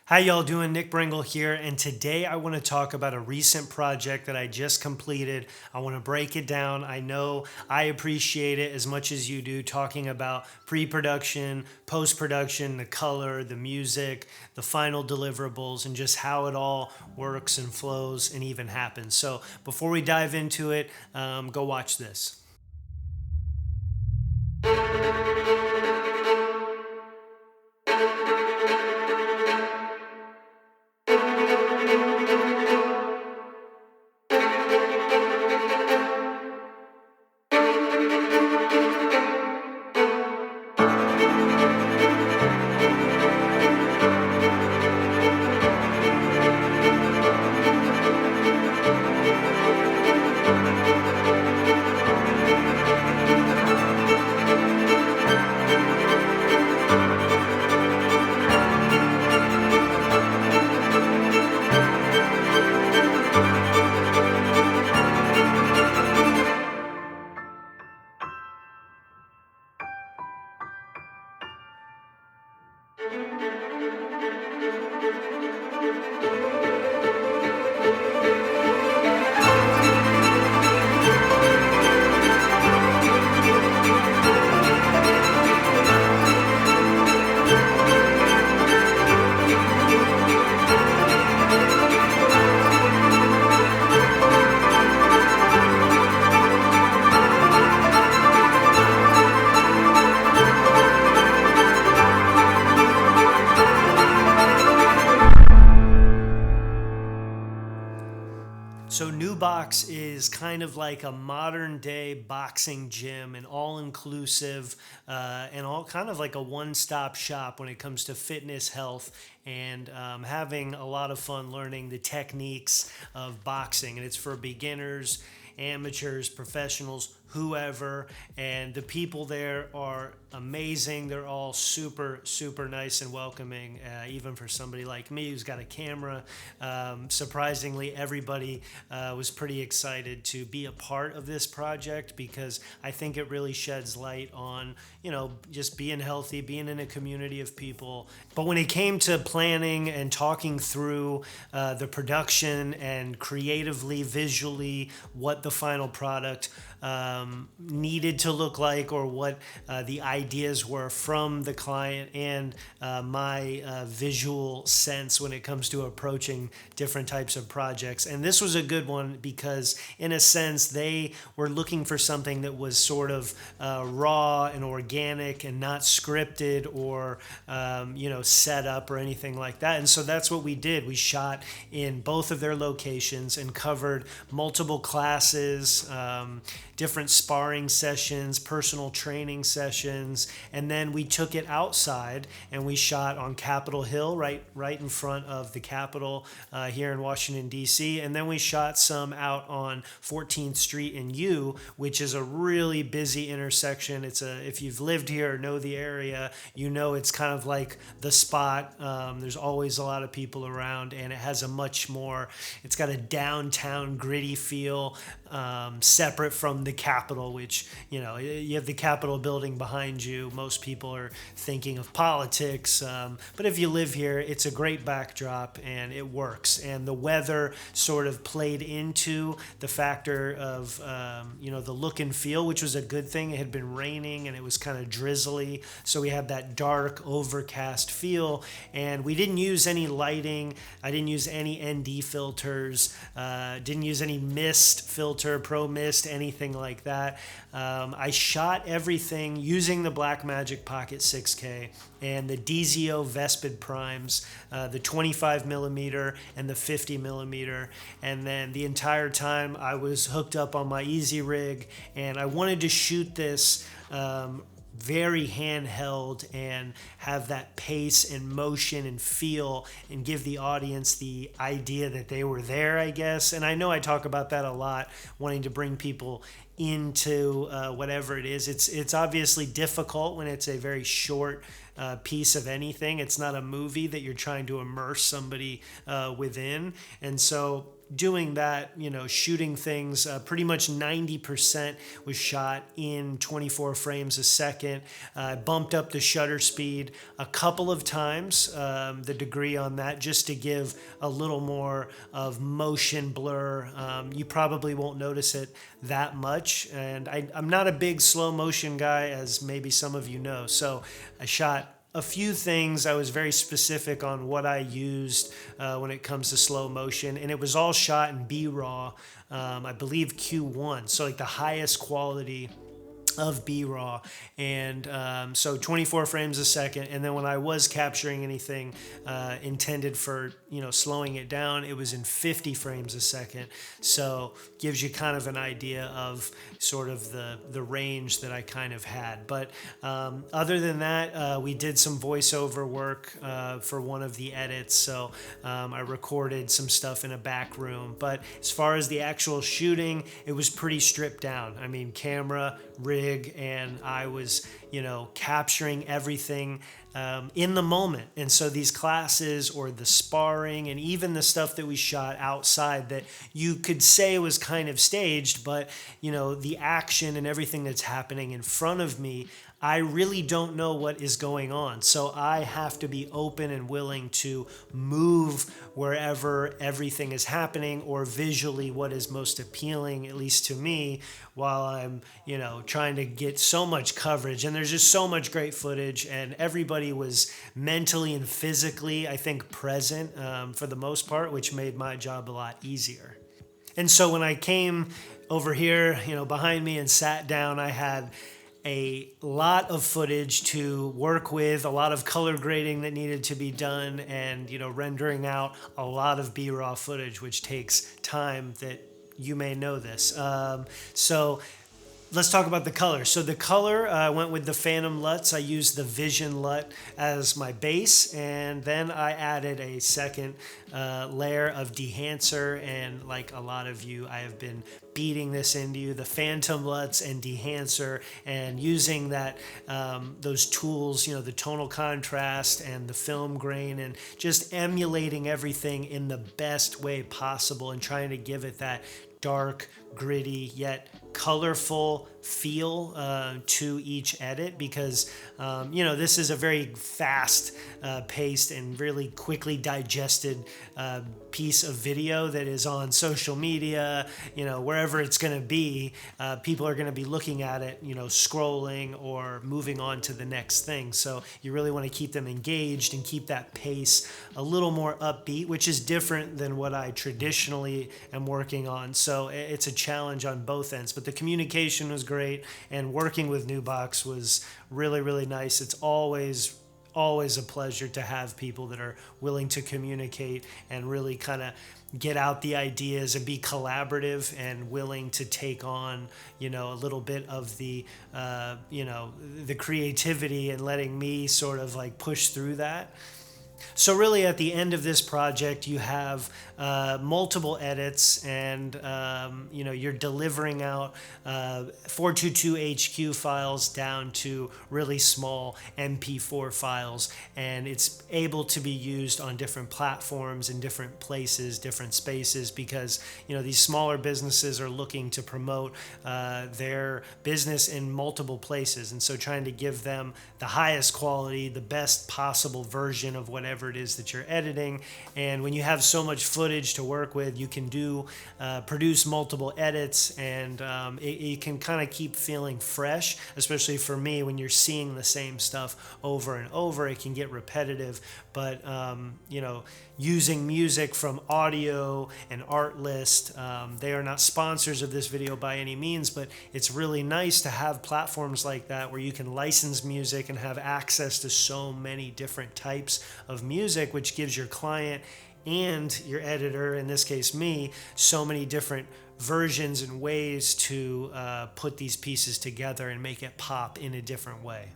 How y'all doing? Nick Brengle here, and today I want to talk about a recent project that I just completed. I want to break it down. I know I appreciate it as much as you do, talking about pre-production, post-production, the color, the music, the final deliverables, and just how it all works and flows and even happens. So before we dive into it, go watch this. So NUBOXX is kind of like a modern day boxing gym, and all inclusive, and all kind of like a one-stop shop when it comes to fitness, health, and having a lot of fun learning the techniques of boxing. And it's for beginners, amateurs, professionals, whoever, and the people there are amazing. They're all super, super nice and welcoming, even for somebody like me who's got a camera. Surprisingly, everybody was pretty excited to be a part of this project because I think it really sheds light on, just being healthy, being in a community of people. But when it came to planning and talking through the production and creatively, visually, what the final product needed to look like, or what the ideas were from the client, and my visual sense when it comes to approaching different types of projects. And this was a good one because, in a sense, they were looking for something that was sort of raw and organic and not scripted or set up or anything like that. And so that's what we did. We shot in both of their locations and covered multiple classes, different sparring sessions, personal training sessions, and then we took it outside and we shot on Capitol Hill, right in front of the Capitol here in Washington, D.C., and then we shot some out on 14th Street in U, which is a really busy intersection. If you've lived here or know the area, it's kind of like the spot. There's always a lot of people around, and it has it's got a downtown gritty feel, separate from the Capitol, which, you have the Capitol building behind you. Most people are thinking of politics. But if you live here, it's a great backdrop and it works. And the weather sort of played into the factor of, the look and feel, which was a good thing. It had been raining and it was kind of drizzly. So we had that dark, overcast feel. And we didn't use any lighting. I didn't use any ND filters. Didn't use any mist filter, pro mist, anything like that. I shot everything using the Blackmagic Pocket 6K and the DZO Vespid primes, the 25 millimeter and the 50 millimeter. And then the entire time I was hooked up on my Easy Rig, and I wanted to shoot this very handheld and have that pace and motion and feel and give the audience the idea that they were there, I guess. And I know I talk about that a lot, wanting to bring people into whatever it is. It's obviously difficult when it's a very short piece of anything. It's not a movie that you're trying to immerse somebody within. And so doing that, shooting things, pretty much 90% was shot in 24 frames a second. I bumped up the shutter speed a couple of times, the degree on that, just to give a little more of motion blur. You probably won't notice it that much. And I'm not a big slow motion guy, as maybe some of you know. So I shot a few things. I was very specific on what I used when it comes to slow motion, and it was all shot in B-RAW, I believe Q1, so like the highest quality of B-RAW, and so 24 frames a second. And then when I was capturing anything intended for slowing it down, it was in 50 frames a second. So gives you kind of an idea of sort of the range that I kind of had. But other than that, we did some voiceover work for one of the edits. So I recorded some stuff in a back room. But as far as the actual shooting, it was pretty stripped down. I mean, camera, rig, and I was, capturing everything in the moment. And so these classes, or the sparring, and even the stuff that we shot outside that you could say was kind of staged, but the action and everything that's happening in front of me, I really don't know what is going on. So I have to be open and willing to move wherever everything is happening, or visually what is most appealing, at least to me, while I'm, trying to get so much coverage. And there's just so much great footage, and everybody was mentally and physically, I think, present for the most part, which made my job a lot easier. And so when I came over here, behind me and sat down, I had a lot of footage to work with, a lot of color grading that needed to be done, and rendering out a lot of B-RAW footage, which takes time. That you may know this. So let's talk about the color. So the color, I went with the Phantom LUTs. I used the Vision LUT as my base, and then I added a second layer of Dehancer. And like a lot of you, I have been beating this into you, the Phantom LUTs and Dehancer, and using that those tools, the tonal contrast and the film grain, and just emulating everything in the best way possible, and trying to give it that dark, gritty, yet colorful feel to each edit, because this is a very fast paced and really quickly digested piece of video that is on social media, wherever it's going to be. People are going to be looking at it, scrolling or moving on to the next thing. So you really want to keep them engaged and keep that pace a little more upbeat, which is different than what I traditionally am working on. So it's a challenge on both ends, but the communication was great, and working with NUBOXX was really, really nice. It's always a pleasure to have people that are willing to communicate and really kind of get out the ideas and be collaborative and willing to take on, a little bit of the, the creativity, and letting me sort of like push through that. So really at the end of this project, you have multiple edits, and you're delivering out 422 HQ files down to really small MP4 files, and it's able to be used on different platforms, in different places, different spaces, because these smaller businesses are looking to promote their business in multiple places, and so trying to give them the highest quality, the best possible version of whatever it is that you're editing. And when you have so much footage to work with, you can produce multiple edits, and it can kind of keep feeling fresh, especially for me. When you're seeing the same stuff over and over, it can get repetitive. But using music from Audio and Artlist, they are not sponsors of this video by any means, but it's really nice to have platforms like that where you can license music and have access to so many different types of music, which gives your client and your editor, in this case me, so many different versions and ways to put these pieces together and make it pop in a different way.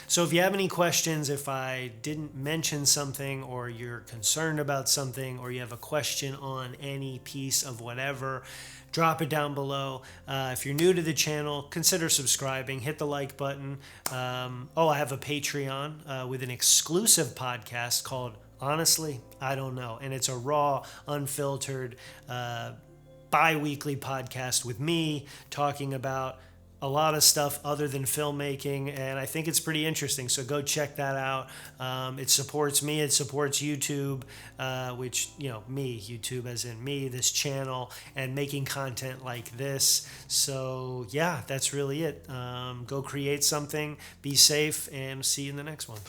So if you have any questions, if I didn't mention something, or you're concerned about something, or you have a question on any piece of whatever, drop it down below. If you're new to the channel, consider subscribing, hit the like button. I have a Patreon with an exclusive podcast called Honestly, I don't know. And it's a raw, unfiltered, bi-weekly podcast with me talking about a lot of stuff other than filmmaking, and I think it's pretty interesting. So go check that out. It supports me. It supports YouTube, which, me, YouTube as in me, this channel, and making content like this. So yeah, that's really it. Go create something, be safe, and see you in the next one.